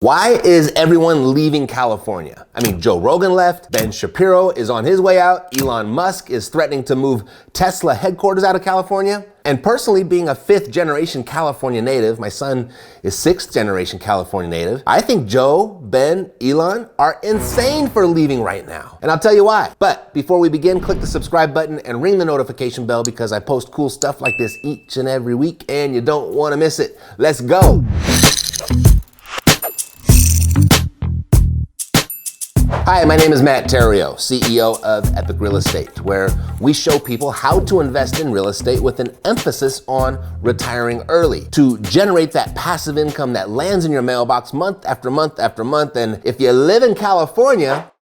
Why is everyone leaving California? I mean, Joe Rogan left, Ben Shapiro is on his way out, Elon Musk is threatening to move Tesla headquarters out of California. And personally, being a fifth generation California native, my son is sixth generation California native, I think Joe, Ben, Elon are insane for leaving right now. And I'll tell you why. But before we begin, click the subscribe button and ring the notification bell because I post cool stuff like this each and every week and you don't want to miss it. Let's go. Hi, my name is Matt Theriault, CEO of Epic Real Estate, where we show people how to invest in real estate with an emphasis on retiring early to generate that passive income that lands in your mailbox month after month after month. And if you live in California,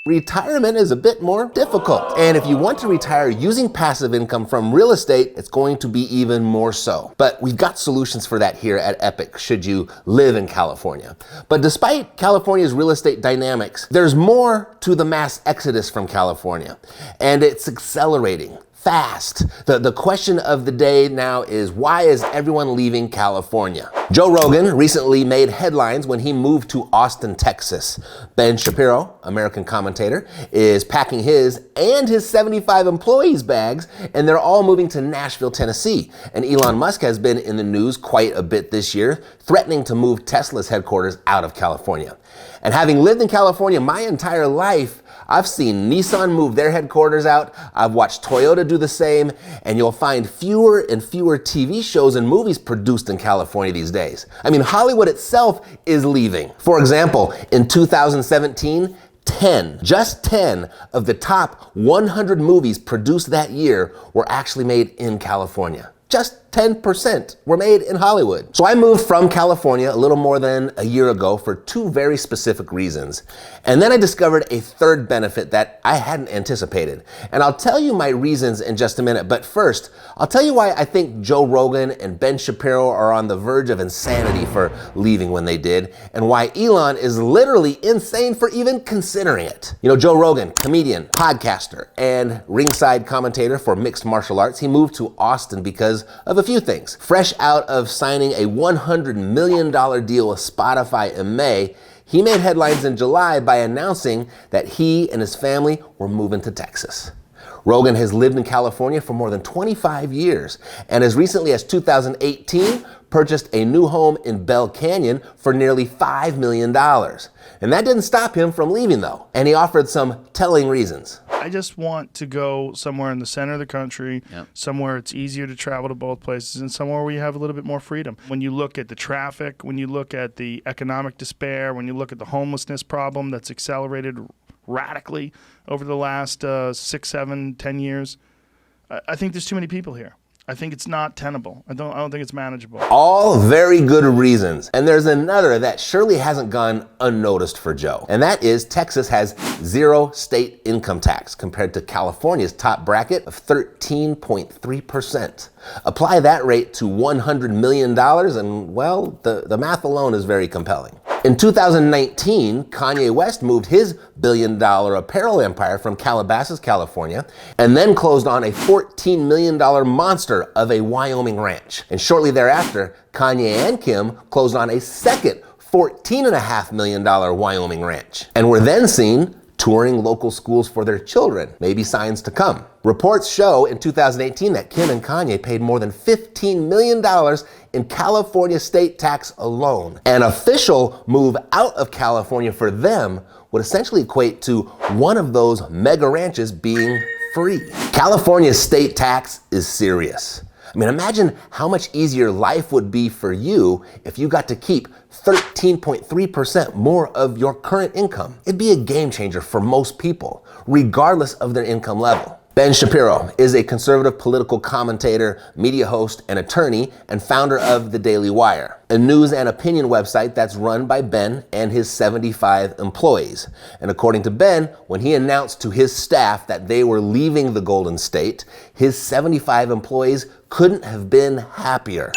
retirement is a bit more difficult. And if you want to retire using passive income from real estate, it's going to be even more so. But we've got solutions for that here at Epic, should you live in California. But despite California's real estate dynamics, there's more to the mass exodus from California, and it's accelerating fast. The question of the day now is, why is everyone leaving California? Joe Rogan recently made headlines when he moved to Austin, Texas. Ben Shapiro, American commentator, is packing his and his 75 employees' bags, and they're all moving to Nashville, Tennessee. And Elon Musk has been in the news quite a bit this year, threatening to move Tesla's headquarters out of California. And having lived in California my entire life, I've seen Nissan move their headquarters out, I've watched Toyota do the same, and you'll find fewer and fewer TV shows and movies produced in California these days. I mean, Hollywood itself is leaving. For example, in 2017, just 10 of the top 100 movies produced that year were actually made in California. Just 10% were made in Hollywood. So I moved from California a little more than a year ago for two very specific reasons. And then I discovered a third benefit that I hadn't anticipated. And I'll tell you my reasons in just a minute. But first, I'll tell you why I think Joe Rogan and Ben Shapiro are on the verge of insanity for leaving when they did, and why Elon is literally insane for even considering it. You know, Joe Rogan, comedian, podcaster, and ringside commentator for mixed martial arts, he moved to Austin because of a few things. Fresh out of signing a $100 million deal with Spotify in May, he made headlines in July by announcing that he and his family were moving to Texas. Rogan has lived in California for more than 25 years, and as recently as 2018, purchased a new home in Bell Canyon for nearly $5 million. And that didn't stop him from leaving though, and he offered some telling reasons. I just want to go somewhere in the center of the country, somewhere it's easier to travel to both places, and somewhere where you have a little bit more freedom. When you look at the traffic, when you look at the economic despair, when you look at the homelessness problem that's accelerated radically over the last 6, 7, 10 years, I think there's too many people here. I think it's not tenable. I don't think it's manageable. All very good reasons. And there's another that surely hasn't gone unnoticed for Joe. And that is Texas has zero state income tax compared to California's top bracket of 13.3%. Apply that rate to $100 million and, well, the math alone is very compelling. In 2019, Kanye West moved his billion-dollar apparel empire from Calabasas, California, and then closed on a $14 million monster of a Wyoming ranch. And shortly thereafter, Kanye and Kim closed on a second $14.5 million Wyoming ranch, and were then seen touring local schools for their children, maybe signs to come. Reports show in 2018 that Kim and Kanye paid more than $15 million in California state tax alone. An official move out of California for them would essentially equate to one of those mega ranches being free. California's state tax is serious. I mean, imagine how much easier life would be for you if you got to keep 13.3% more of your current income. It'd be a game changer for most people, regardless of their income level. Ben Shapiro is a conservative political commentator, media host, and attorney, and founder of The Daily Wire, a news and opinion website that's run by Ben and his 75 employees. And according to Ben, when he announced to his staff that they were leaving the Golden State, his 75 employees couldn't have been happier.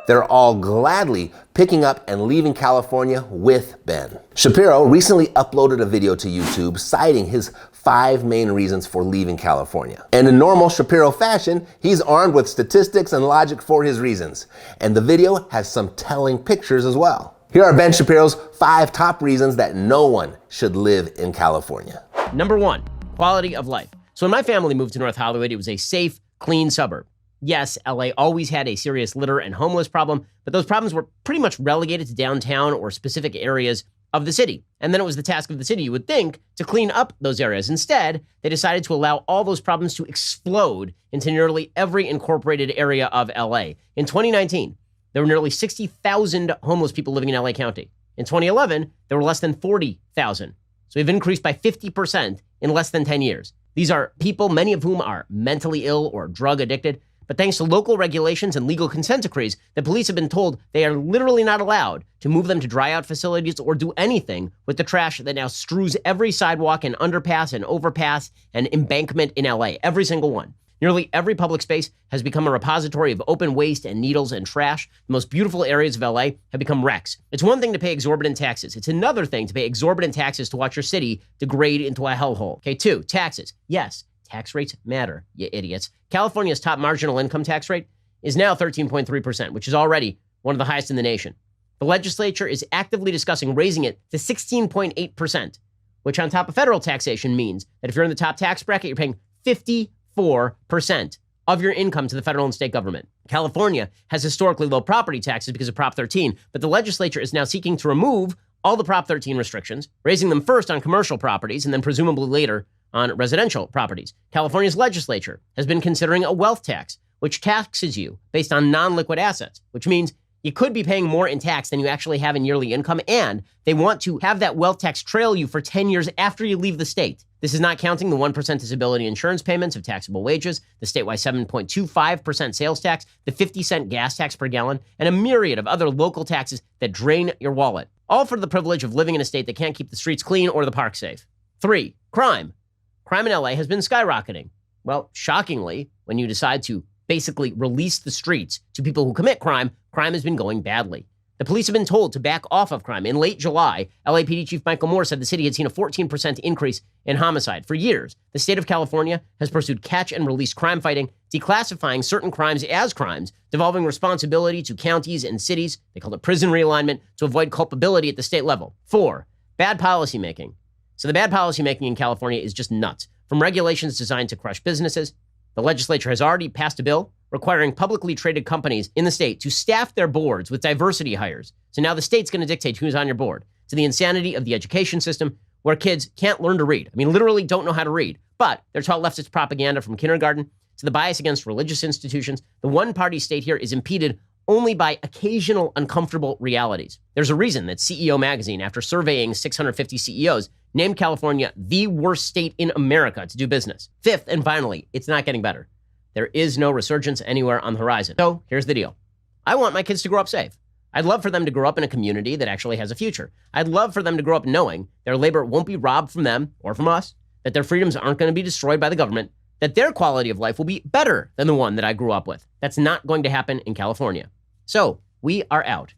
They're all gladly picking up and leaving California with Ben. Shapiro recently uploaded a video to YouTube citing his 5 main reasons for leaving California. And in normal Shapiro fashion, he's armed with statistics and logic for his reasons. And the video has some telling pictures as well. Here are Ben Shapiro's 5 top reasons that no one should live in California. Number 1, quality of life. So when my family moved to North Hollywood, it was a safe, clean suburb. Yes, LA always had a serious litter and homeless problem, but those problems were pretty much relegated to downtown or specific areas of the city. And then it was the task of the city, you would think, to clean up those areas. Instead, they decided to allow all those problems to explode into nearly every incorporated area of LA. In 2019, there were nearly 60,000 homeless people living in LA County. In 2011, there were less than 40,000. So we've increased by 50% in less than 10 years. These are people, many of whom are mentally ill or drug addicted. But thanks to local regulations and legal consent decrees, the police have been told they are literally not allowed to move them to dry out facilities or do anything with the trash that now strews every sidewalk and underpass and overpass and embankment in LA, every single one. Nearly every public space has become a repository of open waste and needles and trash. The most beautiful areas of LA have become wrecks. It's one thing to pay exorbitant taxes. It's another thing to pay exorbitant taxes to watch your city degrade into a hellhole. Okay, 2, taxes. Yes, tax rates matter, you idiots. California's top marginal income tax rate is now 13.3%, which is already one of the highest in the nation. The legislature is actively discussing raising it to 16.8%, which on top of federal taxation means that if you're in the top tax bracket, you're paying 54% of your income to the federal and state government. California has historically low property taxes because of Prop 13, but the legislature is now seeking to remove all the Prop 13 restrictions, raising them first on commercial properties and then presumably later on residential properties. California's legislature has been considering a wealth tax, which taxes you based on non-liquid assets, which means you could be paying more in tax than you actually have in yearly income, and they want to have that wealth tax trail you for 10 years after you leave the state. This is not counting the 1% disability insurance payments of taxable wages, the statewide 7.25% sales tax, the 50-cent gas tax per gallon, and a myriad of other local taxes that drain your wallet, all for the privilege of living in a state that can't keep the streets clean or the parks safe. 3, crime. Crime in LA has been skyrocketing. Well, shockingly, when you decide to basically release the streets to people who commit crime, crime has been going badly. The police have been told to back off of crime. In late July, LAPD Chief Michael Moore said the city had seen a 14% increase in homicide. For years, the state of California has pursued catch and release crime fighting, declassifying certain crimes as crimes, devolving responsibility to counties and cities, they called it prison realignment, to avoid culpability at the state level. 4, bad policymaking. So the bad policymaking in California is just nuts. From regulations designed to crush businesses, the legislature has already passed a bill requiring publicly traded companies in the state to staff their boards with diversity hires. So now the state's going to dictate who's on your board. To the insanity of the education system, where kids can't learn to read. I mean, literally don't know how to read, but they're taught leftist propaganda from kindergarten. To the bias against religious institutions, the one-party state here is impeded only by occasional uncomfortable realities. There's a reason that CEO Magazine, after surveying 650 CEOs, named California the worst state in America to do business. 5th, and finally, it's not getting better. There is no resurgence anywhere on the horizon. So here's the deal. I want my kids to grow up safe. I'd love for them to grow up in a community that actually has a future. I'd love for them to grow up knowing their labor won't be robbed from them or from us, that their freedoms aren't going to be destroyed by the government, that their quality of life will be better than the one that I grew up with. That's not going to happen in California. So we are out.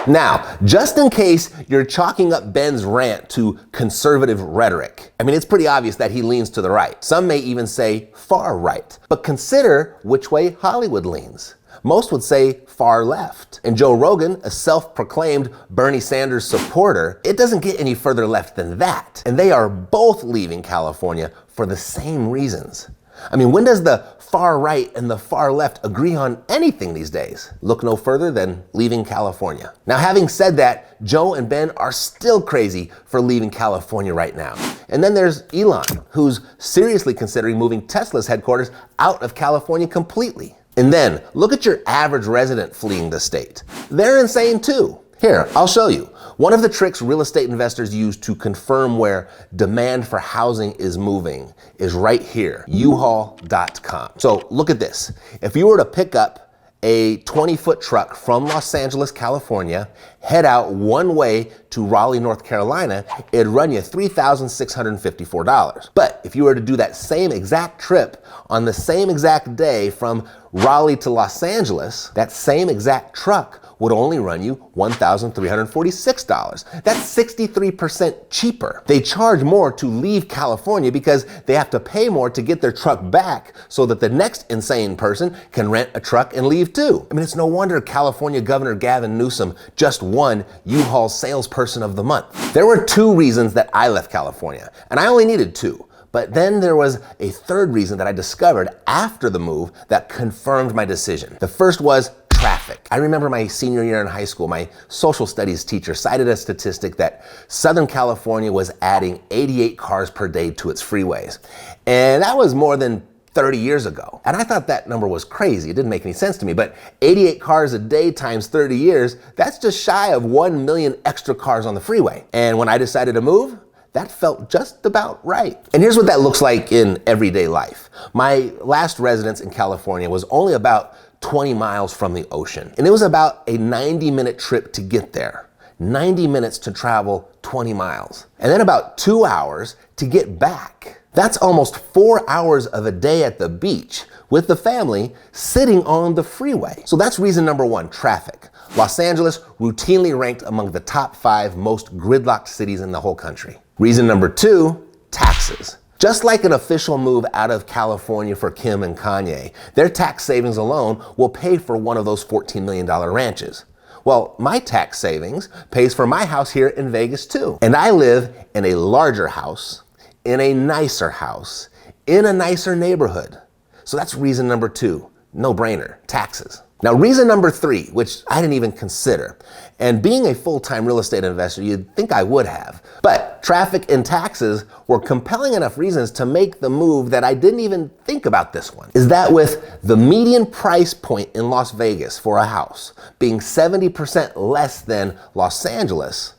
Now, just in case you're chalking up Ben's rant to conservative rhetoric, I mean, it's pretty obvious that he leans to the right. Some may even say far right. But consider which way Hollywood leans. Most would say far left. And Joe Rogan, a self-proclaimed Bernie Sanders supporter, it doesn't get any further left than that. And they are both leaving California for the same reasons. I mean, when does the far right and the far left agree on anything these days? Look no further than leaving California. Now, having said that, Joe and Ben are still crazy for leaving California right now. And then there's Elon, who's seriously considering moving Tesla's headquarters out of California completely. And then look at your average resident fleeing the state. They're insane too. Here, I'll show you. One of the tricks real estate investors use to confirm where demand for housing is moving is right here, uhaul.com. So look at this. If you were to pick up a 20-foot truck from Los Angeles, California, head out one way to Raleigh, North Carolina, it'd run you $3,654. But if you were to do that same exact trip on the same exact day from Raleigh to Los Angeles, that same exact truck would only run you $1,346. That's 63% cheaper. They charge more to leave California because they have to pay more to get their truck back so that the next insane person can rent a truck and leave too. I mean, it's no wonder California Governor Gavin Newsom just won U-Haul Salesperson of the Month. There were 2 reasons that I left California, and I only needed 2. But then there was a 3rd reason that I discovered after the move that confirmed my decision. The first was traffic. I remember my senior year in high school, my social studies teacher cited a statistic that Southern California was adding 88 cars per day to its freeways. And that was more than 30 years ago. And I thought that number was crazy. It didn't make any sense to me. But 88 cars a day times 30 years, that's just shy of 1 million extra cars on the freeway. And when I decided to move, that felt just about right. And here's what that looks like in everyday life. My last residence in California was only about 20 miles from the ocean. And it was about a 90-minute trip to get there. 90 minutes to travel 20 miles. And then about 2 hours to get back. That's almost 4 hours of a day at the beach with the family sitting on the freeway. So that's reason number 1, traffic. Los Angeles routinely ranked among the top 5 most gridlocked cities in the whole country. Reason number 2, taxes. Just like an official move out of California for Kim and Kanye, their tax savings alone will pay for one of those $14 million ranches. Well, my tax savings pays for my house here in Vegas too. And I live in a larger house, in a nicer house, in a nicer neighborhood. So that's reason number 2, no brainer, taxes. Now, reason number 3, which I didn't even consider, and being a full-time real estate investor, you'd think I would have, but traffic and taxes were compelling enough reasons to make the move that I didn't even think about this one, is that with the median price point in Las Vegas for a house being 70% less than Los Angeles,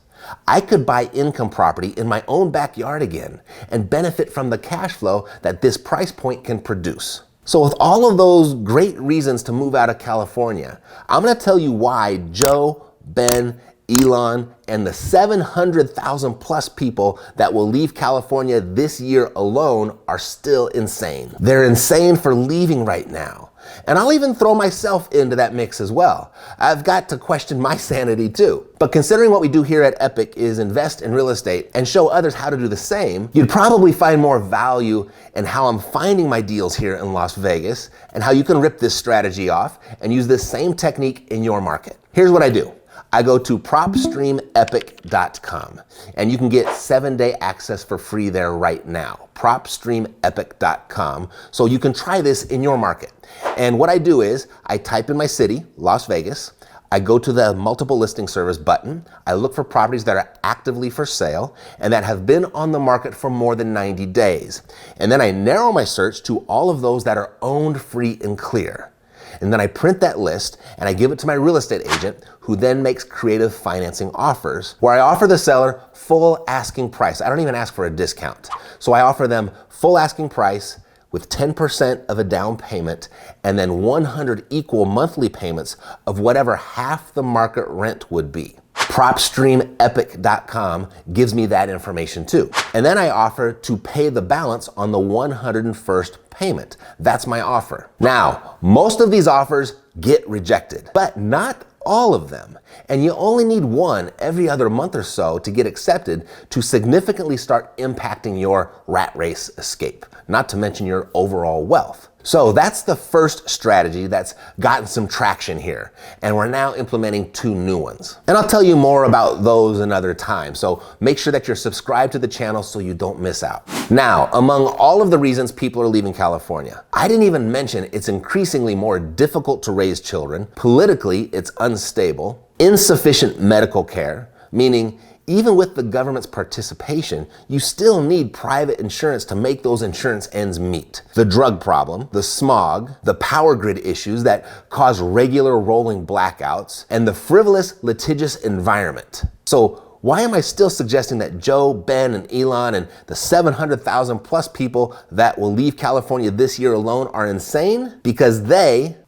I could buy income property in my own backyard again and benefit from the cash flow that this price point can produce. So with all of those great reasons to move out of California, I'm going to tell you why Joe, Ben, Elon, and the 700,000 plus people that will leave California this year alone are still insane. They're insane for leaving right now. And I'll even throw myself into that mix as well. I've got to question my sanity too. But considering what we do here at Epic is invest in real estate and show others how to do the same, you'd probably find more value in how I'm finding my deals here in Las Vegas and how you can rip this strategy off and use this same technique in your market. Here's what I do. I go to propstreamepic.com and you can get 7-day access for free there right now. propstreamepic.com, so you can try this in your market. And what I do is I type in my city, Las Vegas. I go to the multiple listing service button. I look for properties that are actively for sale and that have been on the market for more than 90 days. And then I narrow my search to all of those that are owned, free, and clear. And then I print that list and I give it to my real estate agent, who then makes creative financing offers where I offer the seller full asking price. I don't even ask for a discount. So I offer them full asking price with 10% of a down payment and then 100 equal monthly payments of whatever half the market rent would be. propstreamepic.com gives me that information too. And then I offer to pay the balance on the 101st payment. That's my offer. Now, most of these offers get rejected, but not all of them. And you only need one every other month or so to get accepted to significantly start impacting your rat race escape, not to mention your overall wealth. So that's the first strategy that's gotten some traction here, and we're now implementing 2 new ones. And I'll tell you more about those another time, so make sure that you're subscribed to the channel so you don't miss out. Now, among all of the reasons people are leaving California, I didn't even mention it's increasingly more difficult to raise children, politically it's unstable, insufficient medical care, meaning even with the government's participation, you still need private insurance to make those insurance ends meet. The drug problem, the smog, the power grid issues that cause regular rolling blackouts, and the frivolous, litigious environment. So Why am I still suggesting that Joe, Ben, and Elon and the 700,000 plus people that will leave California this year alone are insane? Because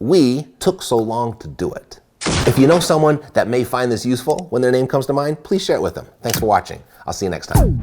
we took so long to do it. If you know someone that may find this useful when their name comes to mind, please share it with them. Thanks for watching. I'll see you next time.